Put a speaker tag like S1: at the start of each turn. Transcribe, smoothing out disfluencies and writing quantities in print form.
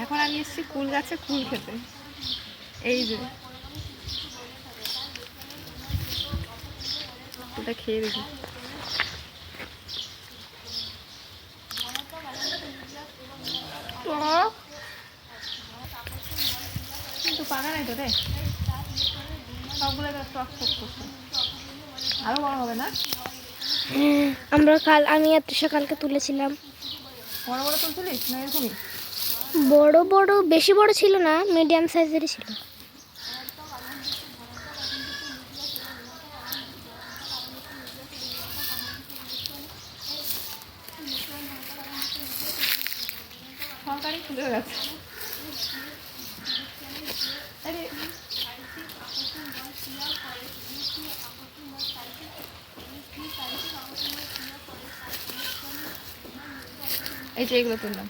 S1: এখন আমি এসেছি কুল গাছে কুল খেতে। এই যে কুলটা খেয়ে দেখি। কিন্তু পাকা নাই তো রে, সবগুলো টক টক করছে। আরো বড় হবে না?
S2: আমি আর তৃষা কালকে তুলেছিলাম।
S1: বড় বড় তুলছিলিস না এরকমই?
S2: বড় বড়, বেশি বড় ছিল না, মিডিয়াম সাইজেরই ছিল।
S1: সরকারি খুলে গেছে। এই যে এগুলো তুললাম।